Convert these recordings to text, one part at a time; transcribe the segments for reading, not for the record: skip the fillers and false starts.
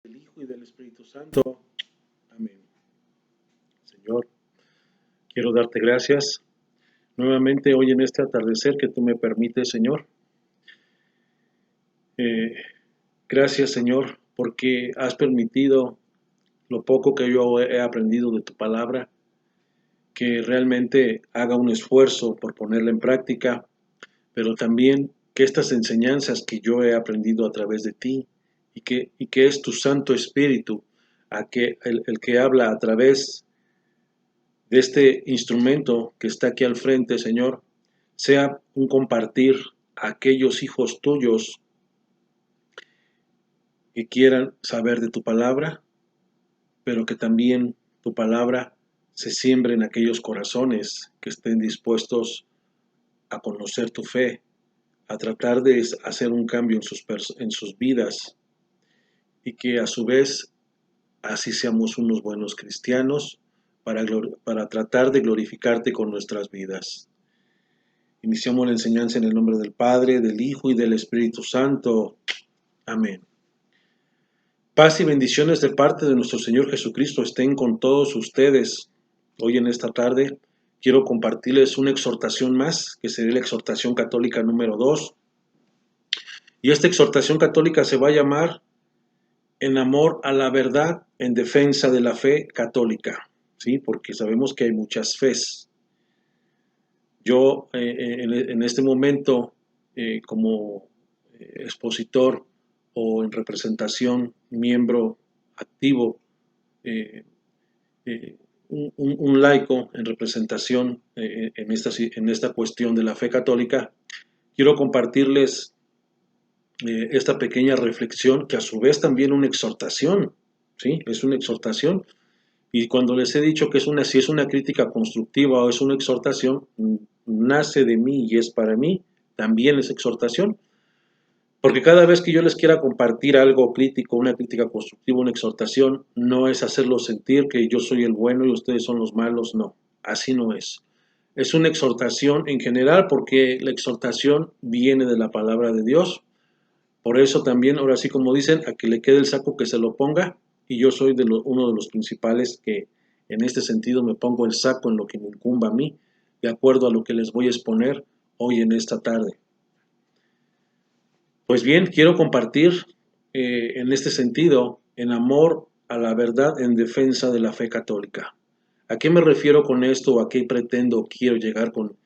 Del Hijo y del Espíritu Santo. Amén. Señor, quiero darte gracias nuevamente hoy en este atardecer que tú me permites, Señor. Eh, gracias, Señor, porque has permitido lo poco que yo he aprendido de tu palabra, que realmente haga un esfuerzo por ponerla en práctica, pero también que estas enseñanzas que yo he aprendido a través de ti y que es tu Santo Espíritu el que habla a través de este instrumento que está aquí al frente, Señor, sea un compartir a aquellos hijos tuyos que quieran saber de tu palabra, pero que también tu palabra se siembre en aquellos corazones que estén dispuestos a conocer tu fe, a tratar de hacer un cambio en sus vidas y que a su vez así seamos unos buenos cristianos para tratar de glorificarte con nuestras vidas. Iniciamos la enseñanza en el nombre del Padre, del Hijo y del Espíritu Santo. Amén. Paz y bendiciones de parte de nuestro Señor Jesucristo estén con todos ustedes. Hoy en esta tarde quiero compartirles una exhortación más, que sería la exhortación católica número 2. Y esta exhortación católica se va a llamar En amor a la verdad en defensa de la fe católica, ¿sí? Porque sabemos que hay muchas fes. Yo en este momento, como expositor o en representación, miembro activo, eh, un laico en representación en esta cuestión de la fe católica, quiero compartirles esta pequeña reflexión que a su vez también una exhortación, ¿sí? Es una exhortación. Y cuando les he dicho que si es una crítica constructiva o es una exhortación, nace de mí y es para mí, también es exhortación. Porque cada vez que yo les quiera compartir algo crítico, una crítica constructiva, una exhortación, no es hacerlos sentir que yo soy el bueno y ustedes son los malos, no, así no es. Es una exhortación en general porque la exhortación viene de la palabra de Dios. Por eso también, ahora sí como dicen, a que le quede el saco que se lo ponga, y yo soy uno de los principales que en este sentido me pongo el saco en lo que me incumba a mí, de acuerdo a lo que les voy a exponer hoy en esta tarde. Pues bien, quiero compartir en este sentido, en amor a la verdad en defensa de la fe católica. ¿A qué me refiero con esto o a qué pretendo o quiero llegar con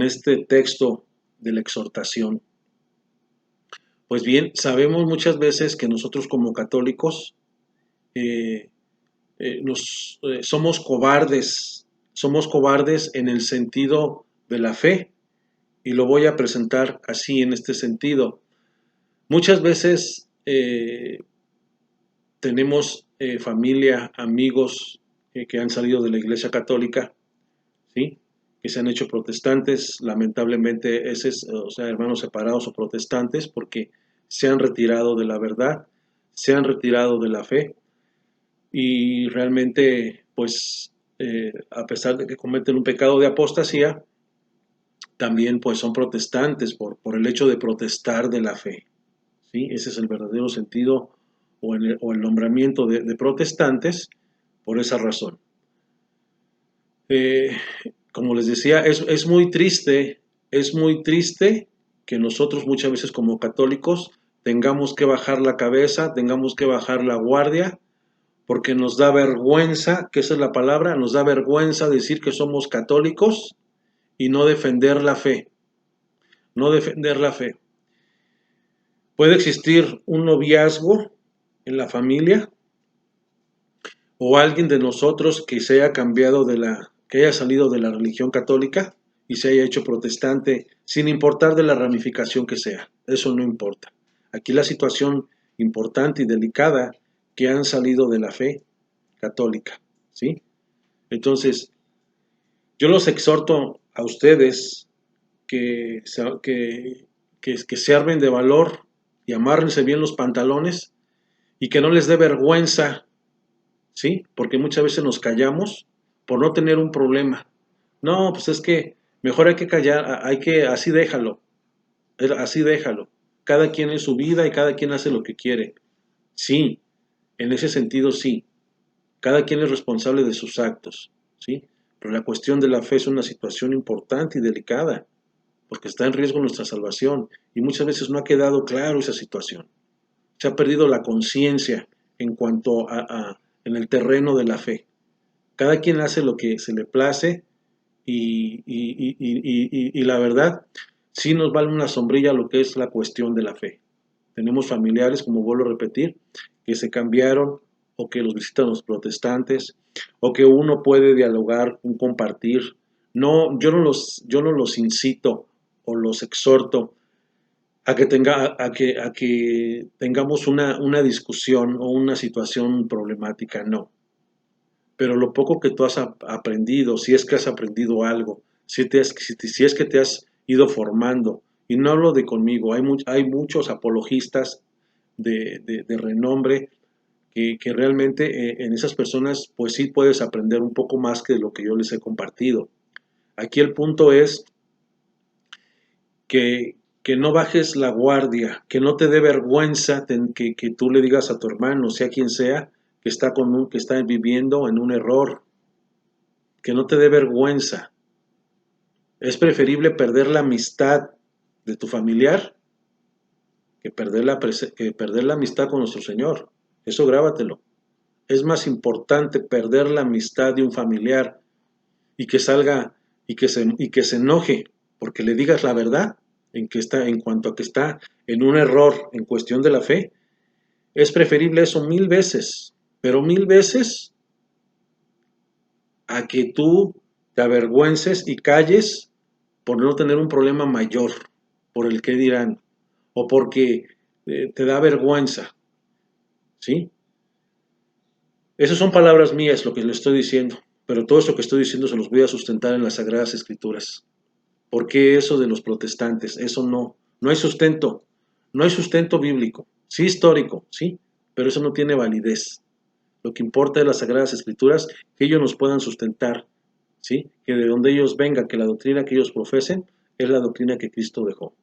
este texto de la exhortación? Pues bien, sabemos muchas veces que nosotros como católicos eh, somos cobardes en el sentido de la fe, y lo voy a presentar así en este sentido. Muchas veces tenemos familia, amigos que han salido de la Iglesia Católica, ¿sí? Que se han hecho protestantes, lamentablemente, o sea, hermanos separados o protestantes, porque se han retirado de la verdad, se han retirado de la fe, y realmente, pues, a pesar de que cometen un pecado de apostasía, también pues son protestantes por el hecho de protestar de la fe, ¿sí? Ese es el verdadero sentido o el nombramiento de protestantes por esa razón. Eh, como les decía, es muy triste que nosotros muchas veces como católicos tengamos que bajar la cabeza, tengamos que bajar la guardia, porque nos da vergüenza, que esa es la palabra, nos da vergüenza decir que somos católicos y no defender la fe, no defender la fe. Puede existir un noviazgo en la familia o alguien de nosotros que se haya cambiado que haya salido de la religión católica y se haya hecho protestante, sin importar de la ramificación que sea. Eso no importa. Aquí la situación importante y delicada, que han salido de la fe católica, ¿sí? Entonces, yo los exhorto a ustedes que se armen de valor y amárrense bien los pantalones y que no les dé vergüenza, ¿sí? Porque muchas veces nos callamos por no tener un problema. No, pues es que mejor hay que callar, así déjalo, así déjalo. Cada quien es su vida y cada quien hace lo que quiere. Sí, En ese sentido, sí, cada quien es responsable de sus actos, ¿sí? Pero la cuestión de la fe es una situación importante y delicada, porque está en riesgo nuestra salvación, y muchas veces no ha quedado claro esa situación. Se ha perdido la conciencia en cuanto en el terreno de la fe. Cada quien hace lo que se le place y la verdad, sí nos vale una sombrilla lo que es la cuestión de la fe. Tenemos familiares, como vuelvo a repetir, que se cambiaron o que los visitan los protestantes o que uno puede dialogar, un compartir. No, yo no los incito o los exhorto a que tengamos una discusión o una situación problemática, no. Pero lo poco que tú has aprendido, si es que has aprendido algo, si es que te has ido formando, y no hablo de conmigo, hay muchos apologistas de renombre que realmente en esas personas pues sí puedes aprender un poco más que lo que yo les he compartido. Aquí el punto es que no bajes la guardia, que no te dé vergüenza que tú le digas a tu hermano, sea quien sea, que está viviendo en un error, que no te dé vergüenza. Es preferible perder la amistad de tu familiar que perder la amistad con nuestro Señor. Eso grábatelo. Es más importante perder la amistad de un familiar y que salga y que se enoje porque le digas la verdad en cuanto a que está en un error en cuestión de la fe. Es preferible eso 1000 veces, pero 1000 veces a que tú te avergüences y calles por no tener un problema mayor, por el que dirán, o porque te da vergüenza, ¿sí? Esas son palabras mías lo que le estoy diciendo, pero todo eso que estoy diciendo se los voy a sustentar en las Sagradas Escrituras. ¿Por qué eso de los protestantes? Eso no hay sustento, no hay sustento bíblico, sí histórico, sí, pero eso no tiene validez. Lo que importa es las Sagradas Escrituras, que ellos nos puedan sustentar, ¿sí? Que de donde ellos vengan, que la doctrina que ellos profesen es la doctrina que Cristo dejó.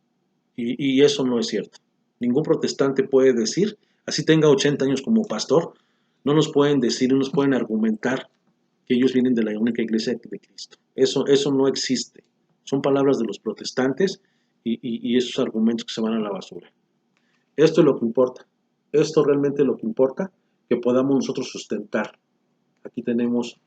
Y eso no es cierto. Ningún protestante puede decir, así tenga 80 años como pastor, no nos pueden decir, no nos pueden argumentar que ellos vienen de la única iglesia de Cristo. Eso no existe. Son palabras de los protestantes y esos argumentos que se van a la basura. Esto es lo que importa. Esto realmente es lo que importa, que podamos nosotros sustentar. Aquí tenemos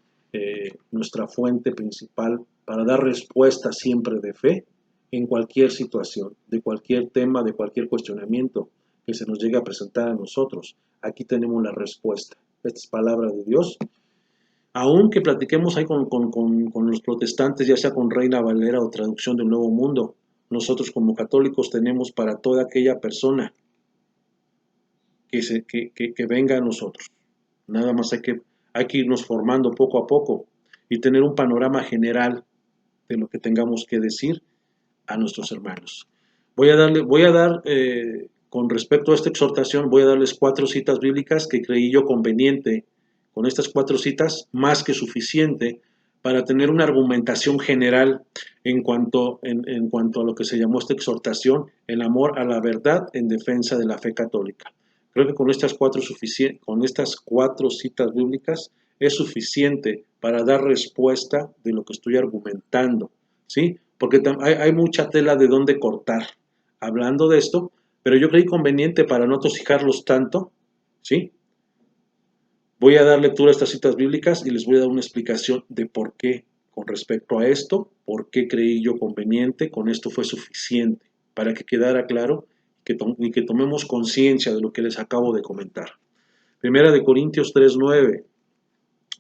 nuestra fuente principal para dar respuesta siempre de fe en cualquier situación, de cualquier tema, de cualquier cuestionamiento que se nos llegue a presentar a nosotros. Aquí tenemos la respuesta. Esta es palabra de Dios. Aunque platiquemos ahí con los protestantes, ya sea con Reina Valera o traducción del Nuevo Mundo, nosotros como católicos tenemos para toda aquella persona que venga a nosotros. Nada más hay que irnos formando poco a poco y tener un panorama general de lo que tengamos que decir a nuestros hermanos. Voy a dar, con respecto a esta exhortación, voy a darles 4 citas bíblicas que creí yo conveniente, con estas 4 citas, más que suficiente para tener una argumentación general en cuanto a lo que se llamó esta exhortación, el amor a la verdad en defensa de la fe católica. Creo que con estas cuatro citas bíblicas es suficiente para dar respuesta de lo que estoy argumentando, ¿sí? Porque hay mucha tela de dónde cortar hablando de esto, pero yo creí conveniente para no tosijarlos tanto, ¿sí? Voy a dar lectura a estas citas bíblicas y les voy a dar una explicación de por qué con respecto a esto, por qué creí yo conveniente, con esto fue suficiente, para que quedara claro y que tomemos conciencia de lo que les acabo de comentar. Primera de Corintios 3:9.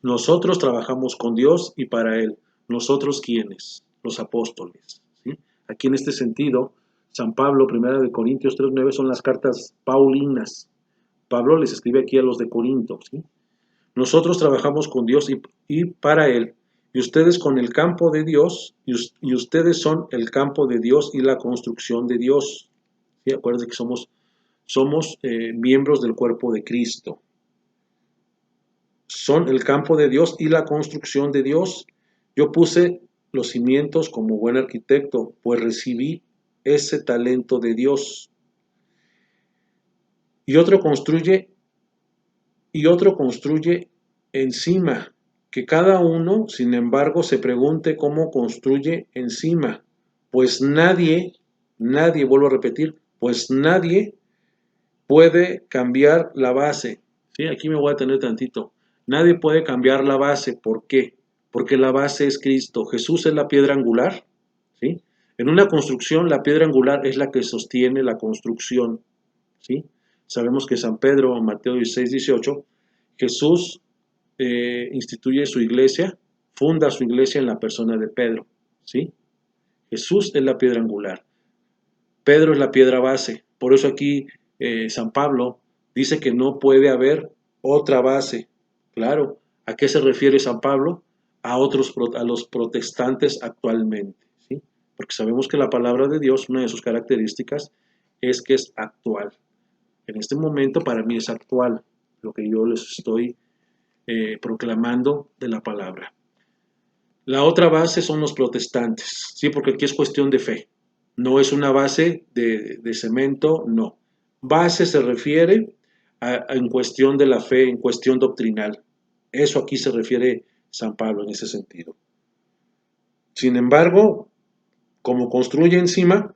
Nosotros trabajamos con Dios y para Él. ¿Nosotros quiénes? Los apóstoles, ¿sí? Aquí en este sentido, San Pablo, Primera de Corintios 3:9 son las cartas paulinas. Pablo les escribe aquí a los de Corinto, ¿sí? Nosotros trabajamos con Dios y para Él. Y ustedes con el campo de Dios, y ustedes son el campo de Dios y la construcción de Dios. ¿Sí? Acuérdense que somos miembros del cuerpo de Cristo. Son el campo de Dios y la construcción de Dios. Yo puse los cimientos como buen arquitecto, pues recibí ese talento de Dios. Y otro construye y otro construye encima. Que cada uno, sin embargo, se pregunte cómo construye encima. Pues nadie, vuelvo a repetir, pues nadie puede cambiar la base. ¿Sí? Aquí me voy a tener tantito. Nadie puede cambiar la base. ¿Por qué? Porque la base es Cristo. Jesús es la piedra angular. ¿Sí? En una construcción, la piedra angular es la que sostiene la construcción. ¿Sí? Sabemos que San Pedro, Mateo 16, 18, Jesús instituye su iglesia, funda su iglesia en la persona de Pedro. ¿Sí? Jesús es la piedra angular. Pedro es la piedra base. Por eso aquí San Pablo dice que no puede haber otra base. Claro, ¿a qué se refiere San Pablo? A los protestantes actualmente. ¿Sí? Porque sabemos que la palabra de Dios, una de sus características, es que es actual. En este momento para mí es actual lo que yo les estoy proclamando de la palabra. La otra base son los protestantes, ¿sí? Porque aquí es cuestión de fe. No es una base de cemento, no. Base se refiere en cuestión de la fe, en cuestión doctrinal. Eso aquí se refiere San Pablo en ese sentido. Sin embargo, como construye encima,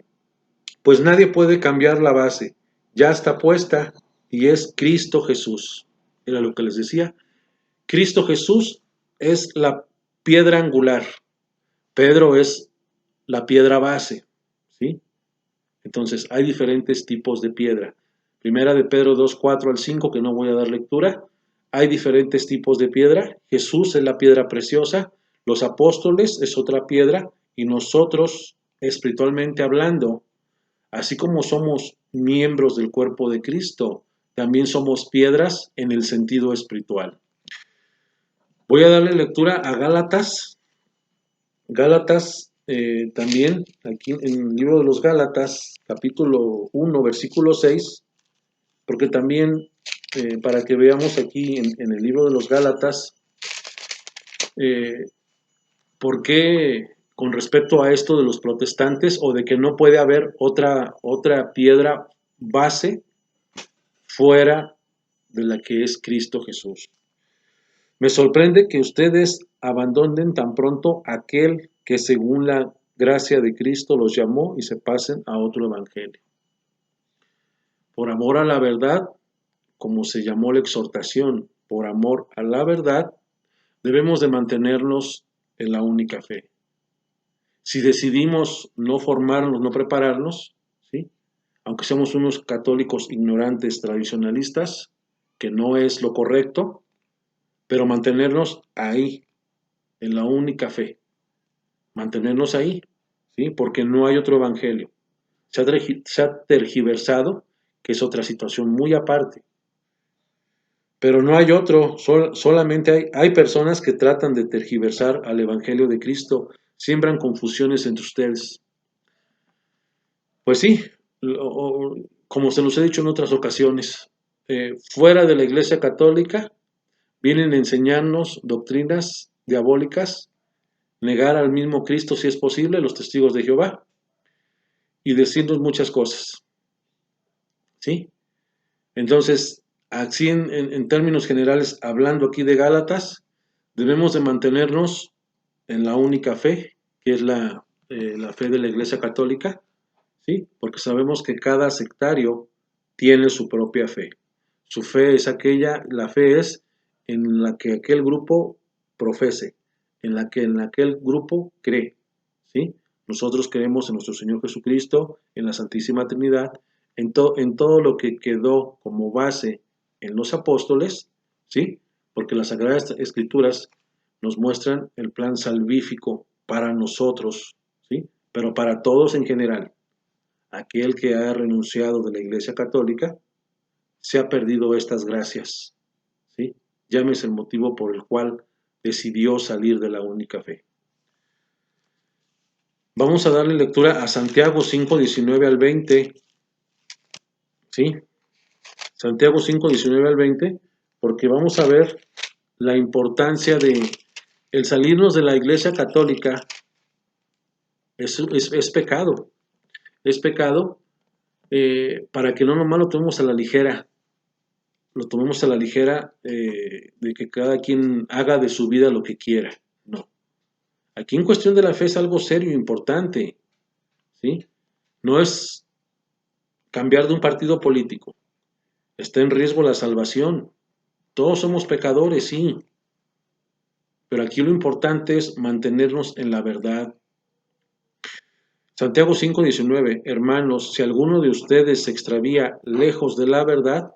pues nadie puede cambiar la base. Ya está puesta y es Cristo Jesús. Era lo que les decía. Cristo Jesús es la piedra angular. Pedro es la piedra base, ¿sí? Entonces, hay diferentes tipos de piedra. Primera de Pedro 2, 4 al 5, que no voy a dar lectura. Hay diferentes tipos de piedra. Jesús es la piedra preciosa, los apóstoles es otra piedra, y nosotros, espiritualmente hablando, así como somos miembros del cuerpo de Cristo, también somos piedras en el sentido espiritual. Voy a darle lectura a Gálatas. Gálatas también, aquí en el libro de los Gálatas, capítulo 1, versículo 6, porque también para que veamos aquí en el libro de los Gálatas, eh, por qué con respecto a esto de los protestantes o de que no puede haber otra piedra base fuera de la que es Cristo Jesús. Me sorprende que ustedes abandonen tan pronto aquel que según la gracia de Cristo los llamó y se pasen a otro evangelio. Por amor a la verdad, como se llamó la exhortación, por amor a la verdad, debemos de mantenernos en la única fe. Si decidimos no formarnos, no prepararnos, ¿sí? Aunque seamos unos católicos ignorantes, tradicionalistas, que no es lo correcto, pero mantenernos ahí, en la única fe. Mantenernos ahí, ¿sí? Porque no hay otro evangelio. Se ha tergiversado, que es otra situación muy aparte. Pero no hay otro, solamente hay personas que tratan de tergiversar al evangelio de Cristo, siembran confusiones entre ustedes. Pues sí, como se los he dicho en otras ocasiones, fuera de la Iglesia Católica vienen a enseñarnos doctrinas diabólicas, negar al mismo Cristo si es posible, los testigos de Jehová, y decirnos muchas cosas. ¿Sí? Entonces, así en términos generales, hablando aquí de Gálatas, debemos de mantenernos en la única fe, que es la fe de la Iglesia Católica, ¿sí? Porque sabemos que cada sectario tiene su propia fe. Su fe es la fe es en la que aquel grupo profese, en la que en aquel grupo cree, ¿sí? Nosotros creemos en nuestro Señor Jesucristo, en la Santísima Trinidad, en todo lo que quedó como base en los apóstoles, ¿sí? Porque las Sagradas Escrituras nos muestran el plan salvífico para nosotros, ¿sí? Pero para todos en general. Aquel que ha renunciado de la Iglesia Católica se ha perdido estas gracias, ¿sí? Llámese el motivo por el cual decidió salir de la única fe. Vamos a darle lectura a Santiago 5, 19 al 20, ¿sí? Santiago 5, 19 al 20, porque vamos a ver la importancia de el salirnos de la Iglesia Católica es pecado. Es pecado para que no nomás lo tomemos a la ligera. lo tomemos a la ligera, de que cada quien haga de su vida lo que quiera. No. Aquí en cuestión de la fe es algo serio e importante, ¿sí? No es cambiar de un partido político. Está en riesgo la salvación. Todos somos pecadores, sí, pero aquí lo importante es mantenernos en la verdad. Santiago 5:19, hermanos, si alguno de ustedes se extravía lejos de la verdad,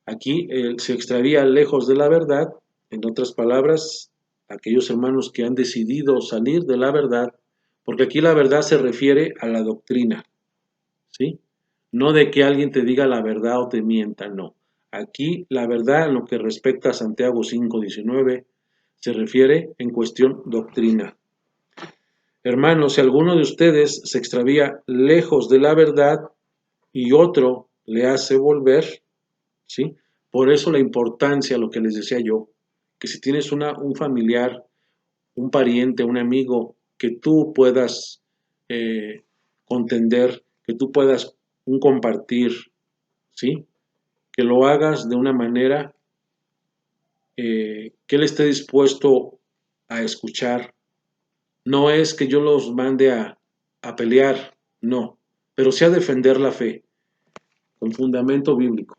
aquí se extravía lejos de la verdad, en otras palabras, aquellos hermanos que han decidido salir de la verdad, porque aquí la verdad se refiere a la doctrina, ¿sí? No de que alguien te diga la verdad o te mienta, no. Aquí la verdad en lo que respecta a Santiago 5:19 se refiere en cuestión doctrina. Hermanos, si alguno de ustedes se extravía lejos de la verdad y otro le hace volver, ¿sí? Por eso la importancia, lo que les decía yo, que si tienes un familiar, un pariente, un amigo, que tú puedas contender, que tú puedas un compartir, ¿sí? Que lo hagas de una manera que él esté dispuesto a escuchar. No es que yo los mande a pelear, no, pero sí a defender la fe con fundamento bíblico,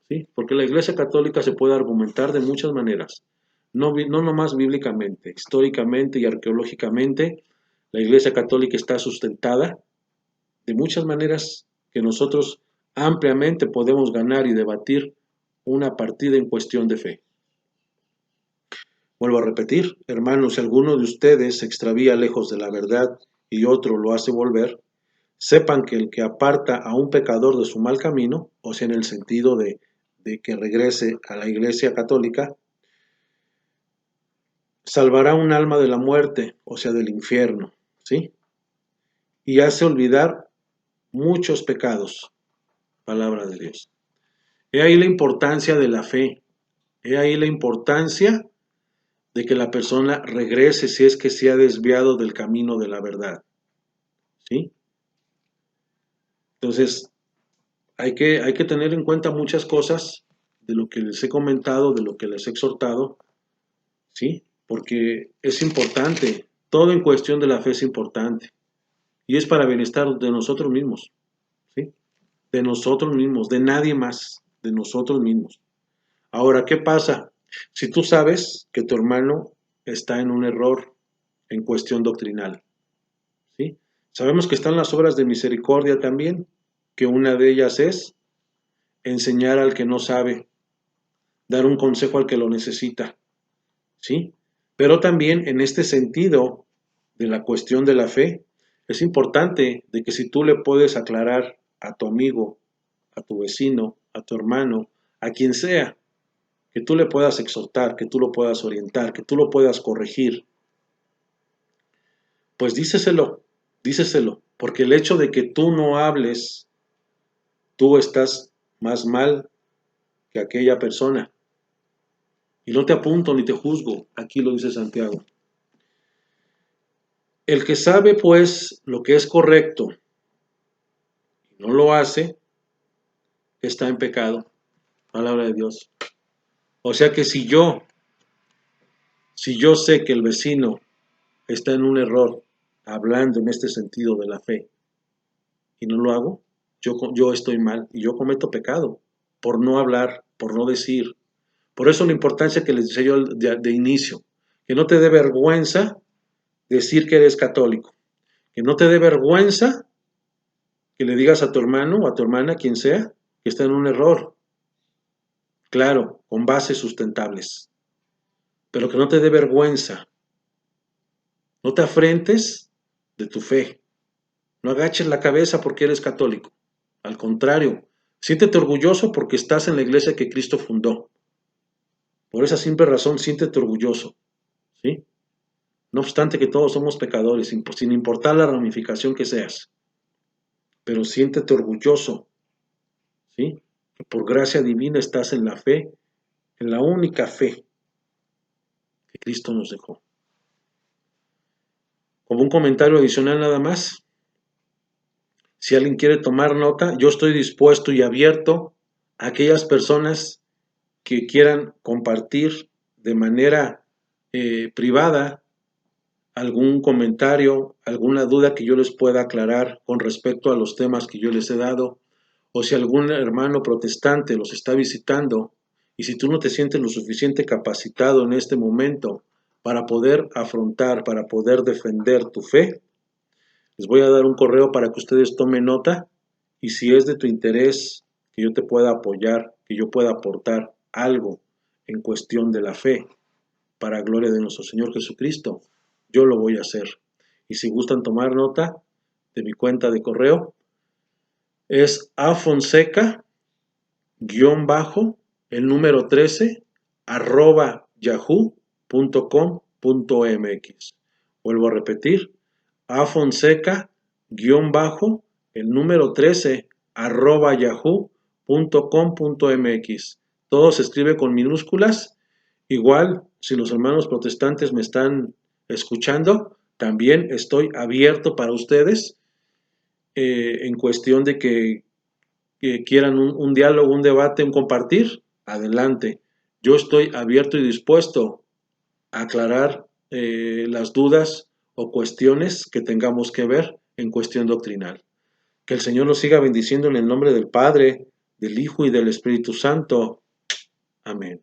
¿sí? Porque la Iglesia Católica se puede argumentar de muchas maneras, no nomás bíblicamente, históricamente y arqueológicamente, la Iglesia Católica está sustentada de muchas maneras que nosotros ampliamente podemos ganar y debatir una partida en cuestión de fe. Vuelvo a repetir, hermanos, si alguno de ustedes se extravía lejos de la verdad y otro lo hace volver, sepan que el que aparta a un pecador de su mal camino, o sea, en el sentido de que regrese a la Iglesia Católica, salvará un alma de la muerte, o sea, del infierno, ¿sí? Y hace olvidar muchos pecados, palabra de Dios. He ahí la importancia de la fe, he ahí la importancia de que la persona regrese si es que se ha desviado del camino de la verdad, ¿sí? Entonces, hay que tener en cuenta muchas cosas de lo que les he comentado, de lo que les he exhortado, ¿sí? Porque es importante, todo en cuestión de la fe es importante y es para bienestar de nosotros mismos, ¿sí? De nosotros mismos, de nadie más, de nosotros mismos. Ahora, ¿qué pasa? Si tú sabes que tu hermano está en un error en cuestión doctrinal, ¿sí? Sabemos que están las obras de misericordia también, que una de ellas es enseñar al que no sabe, dar un consejo al que lo necesita, ¿sí? Pero también en este sentido de la cuestión de la fe, es importante de que si tú le puedes aclarar a tu amigo, a tu vecino, a tu hermano, a quien sea, que tú le puedas exhortar, que tú lo puedas orientar, que tú lo puedas corregir, pues díceselo, porque el hecho de que tú no hables, tú estás más mal que aquella persona. Y no te apunto ni te juzgo, aquí lo dice Santiago. El que sabe pues lo que es correcto y no lo hace, está en pecado. Palabra de Dios. O sea que si yo sé que el vecino está en un error, hablando en este sentido de la fe, y no lo hago, yo estoy mal y yo cometo pecado por no hablar, por no decir. Por eso la importancia que les decía yo de inicio, que no te dé vergüenza decir que eres católico, que no te dé vergüenza que le digas a tu hermano o a tu hermana, quien sea, que está en un error. Claro, con bases sustentables, pero que no te dé vergüenza. No te afrentes de tu fe. No agaches la cabeza porque eres católico. Al contrario, siéntete orgulloso porque estás en la iglesia que Cristo fundó. Por esa simple razón, siéntete orgulloso, ¿sí? No obstante que todos somos pecadores, sin importar la ramificación que seas. Pero siéntete orgulloso, ¿sí? Que por gracia divina estás en la fe, en la única fe que Cristo nos dejó. Como un comentario adicional nada más, si alguien quiere tomar nota, yo estoy dispuesto y abierto aquellas personas que quieran compartir de manera privada algún comentario, alguna duda que yo les pueda aclarar con respecto a los temas que yo les he dado, o si algún hermano protestante los está visitando, y si tú no te sientes lo suficiente capacitado en este momento para poder afrontar, para poder defender tu fe, les voy a dar un correo para que ustedes tomen nota, y si es de tu interés que yo te pueda apoyar, que yo pueda aportar algo en cuestión de la fe, para gloria de nuestro Señor Jesucristo, yo lo voy a hacer. Y si gustan tomar nota de mi cuenta de correo, es afonseca el número 13 yahoo.com.mx. Vuelvo a repetir, afonseca el número 13 yahoo.com.mx. Todo se escribe con minúsculas. Igual, si los hermanos protestantes me están escuchando, también estoy abierto para ustedes en cuestión de que quieran un diálogo, un debate, un compartir. Adelante. Yo estoy abierto y dispuesto a aclarar las dudas o cuestiones que tengamos que ver en cuestión doctrinal. Que el Señor los siga bendiciendo en el nombre del Padre, del Hijo y del Espíritu Santo. Amén.